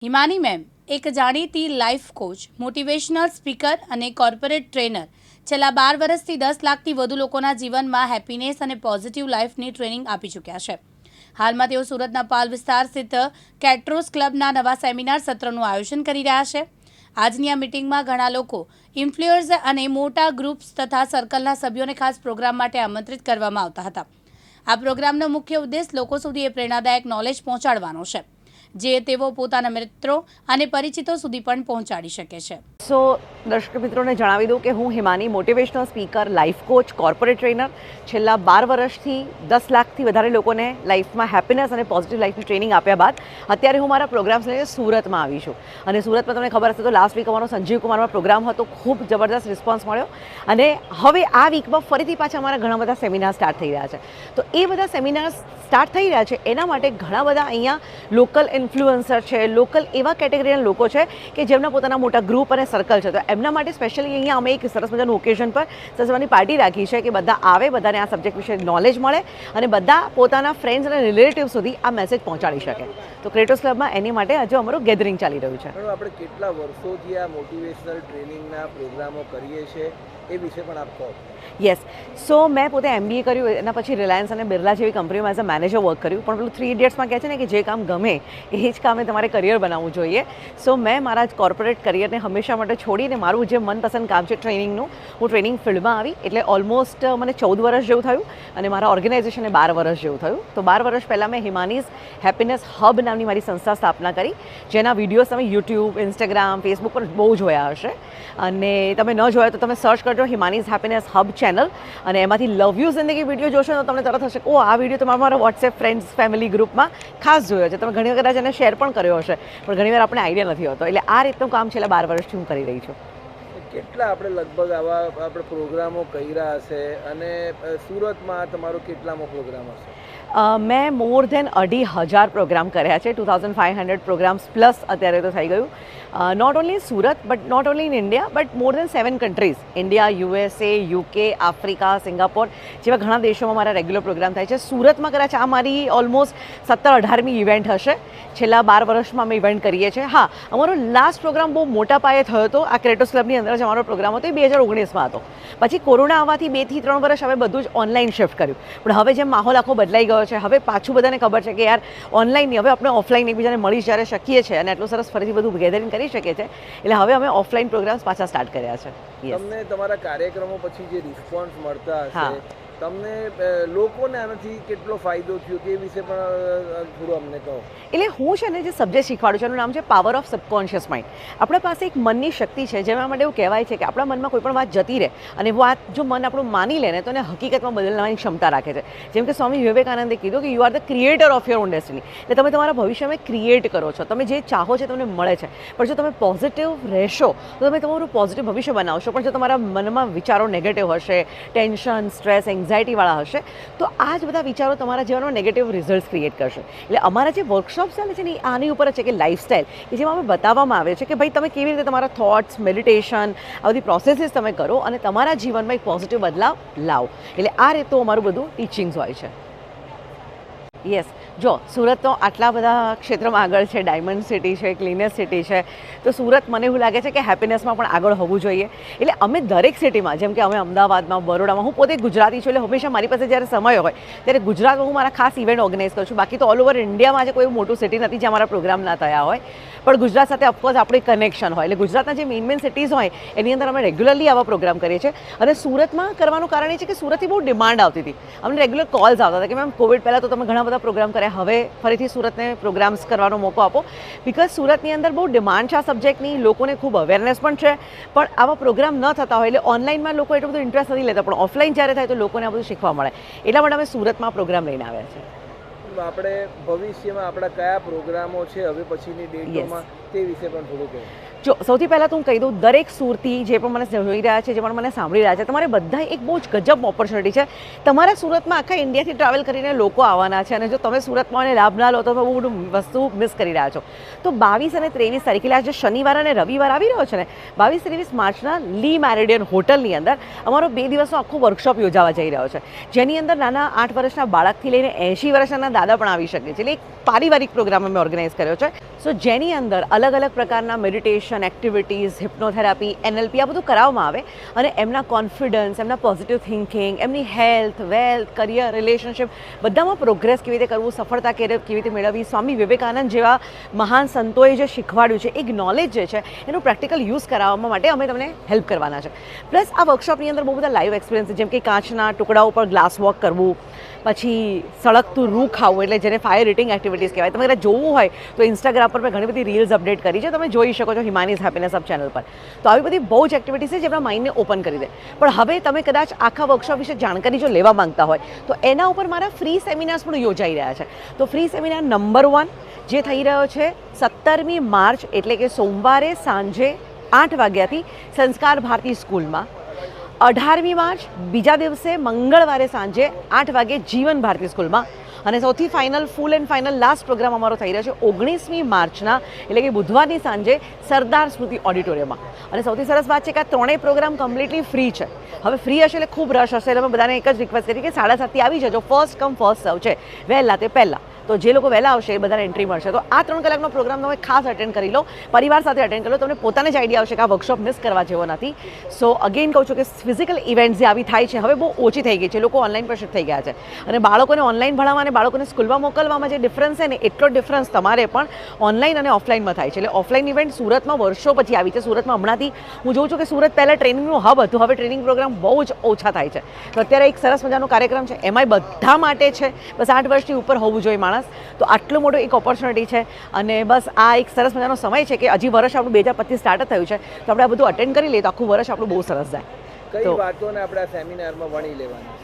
Himani ma'am એક જાણીતી life coach, motivational speaker અને કોર્પોરેટ ટ્રેનર છેલ્લા 12 વર્ષથી 10 લાખથી વધુ લોકોના જીવનમાં હેપીનેસ અને પોઝિટિવ લાઈફની ટ્રેનિંગ આપી ચૂક્યા છે. હાલમાં તેઓ સુરતના પાલ વિસ્તાર સ્થિત કેટ્રોસ ક્લબના નવા સેમિનાર સત્રનું આયોજન કરી રહ્યા છે. આજની આ મિટિંગમાં ઘણા લોકો, ઇન્ફ્લુએન્સર અને મોટા ગ્રુપ્સ તથા સર્કલના સભ્યોને ખાસ પ્રોગ્રામ માટે આમંત્રિત કરવામાં આવતા હતા. આ પ્રોગ્રામનો મુખ્ય ઉદ્દેશ લોકો સુધી એ પ્રેરણાદાયક નોલેજ પહોંચાડવાનો છે, જે તેઓ પોતાના મિત્રો અને પરિચિતો સુધી પણ પહોંચાડી શકે છે. દર્શક મિત્રોને જણાવી દઉં કે હું Himani motivational speaker, life coach, corporate trainer છેલ્લા 12 વર્ષથી 10 લાખથી વધારે લોકોને લાઈફમાં હેપીનેસ અને પોઝિટિવ લાઈફની ટ્રેનિંગ આપ્યા બાદ અત્યારે હું મારા પ્રોગ્રામ્સ લઈને સુરતમાં આવી છું. અને સુરતમાં તમને ખબર હશે તો લાસ્ટ વીક અમારો સંજીવ કુમારમાં પ્રોગ્રામ હતો, ખૂબ જબરદસ્ત રિસ્પોન્સ મળ્યો અને હવે આ વીકમાં ફરીથી પાછા અમારા ઘણા બધા સેમિનાર સ્ટાર્ટ થઈ રહ્યા છે. તો એ બધા સેમિનાર સ્ટાર્ટ થઈ રહ્યા છે એના માટે ઘણા બધા અહીંયા લોકલ ઇન્ફ્લુએન્સર છે, લોકલ એવા કેટેગરીના લોકો છે કે જેમના પોતાના મોટા ગ્રુપ અને સર્કલ છે. તો એમના માટે સ્પેશિયલી અહીંયા અમે એક સરસ મજાનું ઓકેઝન પર સજવાની પાર્ટી રાખી છે કે બધા આવે, બધાને આ સબ્જેક્ટ વિશે નોલેજ મળે અને બધા પોતાના ફ્રેન્ડ્સ અને રિલેટિવ સુધી આ મેસેજ પહોંચાડી શકે. તો ક્રેટોસ ક્લબમાં એની માટે આજે અમારું ગેધરિંગ ચાલી રહ્યું છે. આપણે કેટલા વર્ષોથી આ મોટિવેશનલ ટ્રેનિંગના પ્રોગ્રામો કરીએ છીએ એ વિશે પણ આપ કહો. યસ, સો મેં પોતે MBA કર્યું, એના પછી રિલાયન્સ અને બિરલા જેવી કંપનીમાં એઝ અ મેનેજર વર્ક કર્યું. પણ પેલું 3 ઇડિયટ્સમાં કહે છે ને કે જે કામ ગમે એ જ કામે તમારે કરિયર બનાવવું જોઈએ. સો મેં મારા કોર્પોરેટ કરિયરને હંમેશા માટે છોડીને મારું જે મનપસંદ કામ છે ટ્રેનિંગનું, હું ટ્રેનિંગ ફિલ્ડમાં આવી. એટલે ઓલમોસ્ટ મને 14 વર્ષ જેવું થયું અને મારા ઓર્ગેનાઇઝેશને 12 વર્ષ જેવું થયું. તો 12 વર્ષ પહેલાં મેં હિમાનીઝ હેપીનેસ હબ નામની મારી સંસ્થા સ્થાપના કરી, જેના વિડીયોઝ તમે યુટ્યુબ, ઇન્સ્ટાગ્રામ, ફેસબુક પર બહુ જોયા હશે. અને તમે ન જોયા તો તમે સર્ચ કરજો હિમાનીઝ હેપીનેસ હબ ચેનલ અને એમાંથી લવ યુ જિંદગી વિડીયો જોશો તો તમને તરત હશે, ઓ આ વિડીયો તમારા મારા વોટ્સએપ ફ્રેન્ડ્સ ફેમિલી ગ્રુપમાં ખાસ જોયો છે. તમે ઘણી વખત એને શેર પણ કર્યો હશે, પણ ઘણીવાર આપણે આઈડિયા નથી હોતો. એટલે આ રીતનું કામ છેલ્લા 12 વર્ષથી હું કરી રહી છું. કેટલા આપણે લગભગ આવા આપણે પ્રોગ્રામો કર્યા હશે અને સુરતમાં તમારો કેટલામો પ્રોગ્રામ હશે? મેં મોર ધેન 2,500 પ્રોગ્રામ કર્યા છે. 2,500 પ્રોગ્રામ્સ પ્લસ અત્યારે તો થઈ ગયું. Not only in Surat, but not only in India, but more than 7 countries, India, USA, UK, Africa, Singapore જેવા ઘણા દેશોમાં મારા રેગ્યુલર પ્રોગ્રામ થાય છે. સુરતમાં કદાચ આ મારી ઓલમોસ્ટ 17-18મી ઇવેન્ટ હશે. છેલ્લા 12 વર્ષમાં અમે ઇવેન્ટ કરીએ છીએ. હા, અમારો લાસ્ટ પ્રોગ્રામ બહુ મોટા પાયે થયો હતો. આ ક્રેટોસ ક્લબની અંદર જ અમારો પ્રોગ્રામ હતો, એ 2019માં હતો. પછી કોરોના આવવાથી 2 થી 3 વર્ષ હવે બધું જ ઓનલાઈન શિફ્ટ કર્યું. પણ હવે જેમ માહોલ આખો બદલાઈ ગયો છે, હવે પાછું બધાને ખબર છે કે યાર ઓનલાઈન નહીં, હવે આપણે ઓફલાઈન એકબીજાને મળી જ્યારે શકીએ છીએ અને એટલું સરસ ફરીથી બધું ગેધરિંગ કરી શકીએ છીએ, એટલે હવે અમે ઓફલાઈન પ્રોગ્રામ્સ પાછા સ્ટાર્ટ કર્યા છે. તમને તમારા કાર્યક્રમો પછી જે રિસ્પોન્સ મળતા હશે, તમને લોકોને આનાથી કેટલો ફાયદો થયો કે એ વિશે પણ થોડું અમને કહો. એટલે હું છે ને જે સબ્જેક્ટ શીખવાડું છું એનું નામ છે પાવર ઓફ સબકોન્શિયસ માઇન્ડ. આપણા પાસે એક મનની શક્તિ છે, જેના માટે એવું કહેવાય છે કે આપણા મનમાં કોઈ પણ વાત જતી રહે અને વાત જો મન આપણું માની લે ને તો એને હકીકતમાં બદલવાની ક્ષમતા રાખે છે. જેમ કે સ્વામી વિવેકાનંદે કીધું કે you are the creator of your own destiny. એટલે તમે તમારા ભવિષ્યમાં ક્રિએટ કરો છો, તમે જે ચાહો છો તમને મળે છે. પણ જો તમે પોઝિટિવ રહેશો તો તમે તમારું પોઝિટિવ ભવિષ્ય બનાવશો. પણ જો તમારા મનમાં વિચારો નેગેટિવ હશે, ટેન્શન, સ્ટ્રેસ, એન્ઝાયટીવાળા હશે, તો આ જ બધા વિચારો તમારા જીવનમાં નેગેટિવ રિઝલ્ટ ક્રિએટ કરશે. એટલે અમારા જે વર્કશોપ ચાલે છે ને એ આની ઉપર છે કે લાઈફસ્ટાઈલ, કે જેમાં અમે બતાવવામાં આવે છે કે ભાઈ તમે કેવી રીતે તમારા થોટ્સ, મેડિટેશન, આ બધી પ્રોસેસીસ તમે કરો અને તમારા જીવનમાં એક પોઝિટિવ બદલાવ લાવો. એટલે આ રીતે અમારું બધું ટીચિંગ્સ હોય છે. યસ, જો સુરત તો આટલા બધા ક્ષેત્રમાં આગળ છે, ડાયમંડ સિટી છે, ક્લીનેસ્ટ સિટી છે, તો સુરત મને એવું લાગે છે કે હેપીનેસમાં પણ આગળ હોવું જોઈએ. એટલે અમે દરેક સિટીમાં, જેમ કે અમે અમદાવાદમાં, બરોડામાં, હું પોતે ગુજરાતી છું એટલે હંમેશા મારી પાસે જ્યારે સમય હોય ત્યારે ગુજરાતમાં હું મારા ખાસ ઇવેન્ટ ઓર્ગેનાઇઝ કરું છું. બાકી તો ઓલ ઓવર ઇન્ડિયામાં આજે કોઈ મોટું સિટી નથી જ્યાં મારા પ્રોગ્રામ ના થયા હોય, પણ ગુજરાત સાથે ઓફકોર્સ આપણે કનેક્શન હોય. એટલે ગુજરાતના જે મેઇન સિટીઝ હોય એની અંદર અમે રેગ્યુલરલી આવા પ્રોગ્રામ કરીએ છીએ. અને સુરતમાં કરવાનું કારણ એ છે કે સુરતથી બહુ ડિમાન્ડ આવતી હતી. અમને રેગ્યુલર કોલ્સ આવતા હતા કે મેમ કોવિડ પહેલાં તો તમે ઘણા બધા પ્રોગ્રામ કર્યા, હવે ફરીથી સુરતને પ્રોગ્રામ્સ કરવાનો મોકો આપો. બિકોઝ સુરતની અંદર બહુ ડિમાન્ડ છે આ સબ્જેક્ટની, લોકોને ખૂબ અવેરનેસ પણ છે, પણ આવા પ્રોગ્રામ ન થતા હોય એટલે ઓનલાઈનમાં લોકો એટલું બધું ઇન્ટરેસ્ટ નથી લેતા, પણ ઓફલાઈન જ્યારે થાય તો લોકોને આ બધું શીખવા મળે. એટલા માટે અમે સુરતમાં પ્રોગ્રામ લઈને આવ્યા છીએ. આપણે ભવિષ્યમાં આપણા કયા પ્રોગ્રામો છે હવે પછીની ડેટોમાં તે વિશે પણ થોડું કહો. જો સૌથી પહેલાં તો હું કહી દઉં, દરેક સુરતી જે પણ મને જોઈ રહ્યા છે, જે પણ મને સાંભળી રહ્યા છે, તમારે બધા એક બહુ જ ગજબ ઓપોર્ચ્યુનિટી છે. તમારા સુરતમાં આખા ઇન્ડિયાથી ટ્રાવેલ કરીને લોકો આવવાના છે, અને જો તમે સુરતમાં અને લાભ ના લો તો તમે બહુ બધું વસ્તુ મિસ કરી રહ્યા છો. તો 22 અને 23 તારીખે આજે શનિવાર અને રવિવાર આવી રહ્યો છે ને, 22-23 માર્ચના લી મેરિડિયન હોટલની અંદર અમારો 2 દિવસનો આખો વર્કશોપ યોજાવા જઈ રહ્યો છે, જેની અંદર નાના 8 વર્ષના બાળકથી લઈને 80 વર્ષના દાદા પણ આવી શકે છે. એટલે એક પારિવારિક પ્રોગ્રામ અમે ઓર્ગેનાઇઝ કર્યો છે. સો જેની અંદર અલગ અલગ પ્રકારના મેડિટેશન એક્ટિવિટીઝ, હિપ્નોથેરાપી, NLP આ બધું કરાવવામાં આવે, અને એમના કોન્ફિડન્સ, એમના પોઝિટિવ થિંકિંગ, એમની હેલ્થ, વેલ્થ, કરિયર, રિલેશનશિપ બધામાં પ્રોગ્રેસ કેવી રીતે કરવું, સફળતા કેવી રીતે મેળવવી, સ્વામી વિવેકાનંદ જેવા મહાન સંતોએ જે શીખવાડ્યું છે, એક નોલેજ જે છે એનું પ્રેક્ટિકલ યુઝ કરાવવા માટે અમે તમને હેલ્પ કરવાના છે. પ્લસ આ વર્કશોપની અંદર બહુ બધા લાઈવ એક્સપિરિયન્સ, જેમ કે કાચના ટુકડાઓ પર ગ્લાસ વોક કરવું, પછી સળગતું રૂ ખાવું, એટલે જેને ફાયર ઈટિંગ એક્ટિવિટીઝ કહેવાય. તમારે જોવું હોય તો ઇન્સ્ટાગ્રામ પર મેં ઘણી બધી રીલ્સ અપડેટ કરી છે, તમે જોઈ શકો છો હિમાનીઝ હેપીનેસ હબ ચેનલ પર. તો આવી બધી બહુ જ એક્ટિવિટીઝ છે જે આપણા માઇન્ડને ઓપન કરી દે. પણ હવે તમે કદાચ આખા વર્કશોપ વિશે જાણકારી જો લેવા માંગતા હોય તો એના ઉપર મારા ફ્રી સેમિનાર્સ પણ યોજાઈ રહ્યા છે. તો ફ્રી સેમિનાર નંબર 1 જે થઈ રહ્યો છે 17મી માર્ચ, એટલે કે સોમવારે સાંજે 8 વાગ્યાથી સંસ્કાર ભારતી સ્કૂલમાં. 18મી માર્ચ બીજા દિવસે મંગળવારે સાંજે 8 વાગે જીવન ભારતી સ્કૂલમાં. અને સૌથી final, full and final last programme અમારો થઈ રહ્યો છે 19મી માર્ચના, એટલે કે બુધવારની સાંજે સરદાર સ્મૃતિ ઓડિટોરિયમમાં. અને સૌથી સરસ વાત છે કે આ ત્રણેય પ્રોગ્રામ કમ્પ્લીટલી ફ્રી છે. હવે ફ્રી હશે એટલે ખૂબ રશ હશે, એટલે અમે બધાને એક જ રિક્વેસ્ટ કરી કે 7:30 આવી જજો. ફર્સ્ટ કમ ફર્સ્ટ સર્વ છે, વહેલા તે પહેલાં. તો જે લોકો વહેલા આવશે એ બધાને એન્ટ્રી મળશે. તો આ 3 કલાકનો પ્રોગ્રામ તમે ખાસ અટેન્ડ કરી લો, પરિવાર સાથે અટેન્ડ કરી લો. તમને પોતાને જ આઈડિયા આવશે કે આ વર્કશોપ મિસ કરવા જેવો નથી. સો અગેન કહું છું કે ફિઝિકલ ઇવેન્ટ્સ જે આવી થાય છે હવે બહુ ઓછી થઈ ગઈ છે, લોકો ઓનલાઈન પર શિફ્ટ થઈ ગયા છે. અને બાળકોને ઓનલાઈન ભણાવવા અને બાળકોને સ્કૂલમાં મોકલવામાં જે ડિફરન્સ છે ને, એટલો ડિફરન્સ તમારે પણ ઓનલાઈન અને ઓફલાઈનમાં થાય છે. એટલે ઓફલાઈન ઇવેન્ટ સુરતમાં વર્ષો પછી આવી છે. સુરતમાં હમણાંથી હું જોઉં છું કે સુરત પહેલાં ટ્રેનિંગનું હબ હતું, હવે ટ્રેનિંગ પ્રોગ્રામ બહુ જ ઓછા થાય છે. તો અત્યારે એક સરસ મજાનો કાર્યક્રમ છે, એમાંય બધા માટે છે, બસ 8 વર્ષથી ઉપર હોવું જોઈએ માણસ. તો આટલું મોટો એક ઓપોર્ચ્યુનિટી છે, અને બસ આ એક સરસ મજાનો સમય છે કે હજી વર્ષ આપણું 2025 સ્ટાર્ટ થયું છે, તો આપણે આ બધું અટેન્ડ કરી લઈએ તો આખું વર્ષ આપણું બહુ સરસ જાય. કઈ વાતોને આપણે આ સેમિનારમાં વણી લેવાની?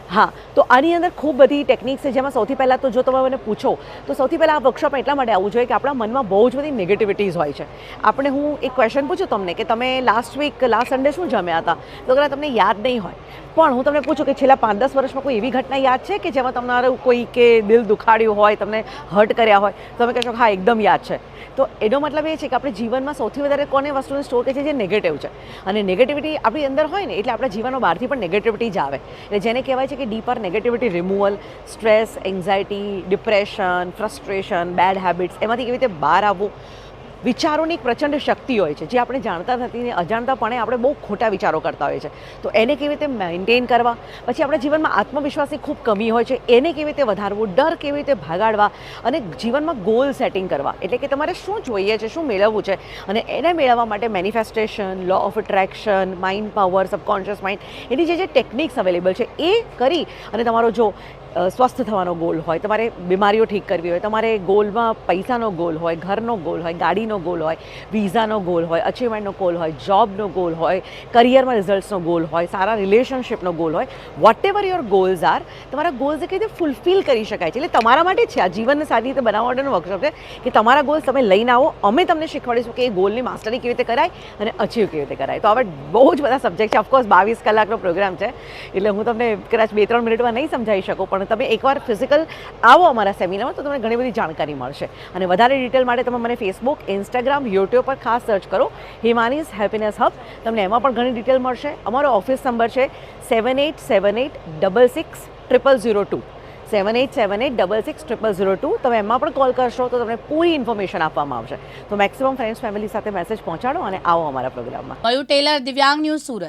હા, તો આની અંદર ખૂબ બધી ટેકનિક્સ છે, જેમાં સૌથી પહેલાં તો જો તમે મને પૂછો તો સૌથી પહેલાં આ વર્કશોપ એટલા માટે આવવું જોઈએ કે આપણા મનમાં બહુ જ બધી નેગેટિવિટીઝ હોય છે. આપણે, હું એક ક્વેશ્ચન પૂછું તમને કે તમે લાસ્ટ સન્ડે શું જમ્યા હતા, તો કદાચ તમને યાદ નહીં હોય. પણ હું તમને પૂછું કે છેલ્લા 5-10 વર્ષમાં કોઈ એવી ઘટના યાદ છે કે જેમાં તમારું કોઈ કે દિલ દુખાડ્યું હોય, તમને હર્ટ કર્યા હોય, તમે કહેશો હા એકદમ યાદ છે. તો એનો મતલબ એ છે કે આપણે જીવનમાં સૌથી વધારે કોને વસ્તુને સ્ટોર કરે છે જે નેગેટિવ છે. અને નેગેટિવિટી આપણી અંદર હોય ને એટલે આપણા જીવનનો બહારથી પણ નેગેટિવિટી જ આવે. એટલે જેને કહેવાય છે કે deeper negativity removal, stress, anxiety, depression, frustration, bad habits, એમાંથી કેવી રીતે બહાર આવવું. વિચારોની એક પ્રચંડ શક્તિ હોય છે જે આપણે જાણતા નથી ને અજાણતાપણે આપણે બહુ ખોટા વિચારો કરતા હોઈએ છીએ. તો એને કેવી રીતે મેન્ટેન કરવા. પછી આપણા જીવનમાં આત્મવિશ્વાસની ખૂબ કમી હોય છે, એને કેવી રીતે વધારવું, ડર કેવી રીતે ભાગાડવા, અને જીવનમાં ગોલ સેટિંગ કરવા. એટલે કે તમારે શું જોઈએ છે, શું મેળવવું છે, અને એને મેળવવા માટે manifestation, law of attraction, mind power, subconscious mind, એની જે ટેકનિક્સ અવેલેબલ છે એ કરી અને તમારો જો સ્વસ્થ થવાનો ગોલ હોય, તમારે બીમારીઓ ઠીક કરવી હોય, તમારે ગોલમાં પૈસાનો ગોલ હોય, ઘરનો ગોલ હોય, ગાડીનો ગોલ હોય, વિઝાનો ગોલ હોય, અચીવમેન્ટનો ગોલ હોય, જોબનો ગોલ હોય, કરિયરમાં રિઝલ્ટ્સનો ગોલ હોય, સારા રિલેશનશિપનો ગોલ હોય, whatever your goals are, તમારા ગોલ્સ કેવી રીતે ફૂલફિલ કરી શકાય છે. એટલે તમારા માટે જ છે આ જીવનને સારી રીતે બનાવવા માટેનું વર્કશોપ છે કે તમારા ગોલ્સ તમે લઈને આવો, અમે તમને શીખવાડીશું કે એ ગોલની માસ્ટરી કેવી રીતે કરાય અને અચીવ કેવી રીતે કરાય. તો હવે બહુ જ બધા સબ્જેક્ટ છે. ઓફકોર્સ 22 કલાકનો પ્રોગ્રામ છે, એટલે હું તમને કદાચ 2-3 મિનિટમાં નહીં સમજાવી શકું, પણ તમે એકવાર ફિઝિકલ આવો અમારા સેમિનારમાં તો તમને ઘણી બધી જાણકારી મળશે. અને વધારે ડિટેલ માટે તમે મને ફેસબુક, ઇન્સ્ટાગ્રામ, યુટ્યુબ પર ખાસ સર્ચ કરો હિમાનીઝ હેપીનેસ હબ, તમને એમાં પણ ઘણી ડિટેલ મળશે. અમારો ઓફિસ નંબર છે 7878666002, 7878666002. તમે એમાં પણ કોલ કરશો તો તમને પૂરી ઇન્ફોર્મેશન આપવામાં આવશે. તો મેક્સિમમ ફ્રેન્ડ્સ ફેમિલી સાથે મેસેજ પહોંચાડો અને આવો અમારા પ્રોગ્રામમાં. મયુર ટેલર, દિવ્યાંગ ન્યૂઝ, સુરત.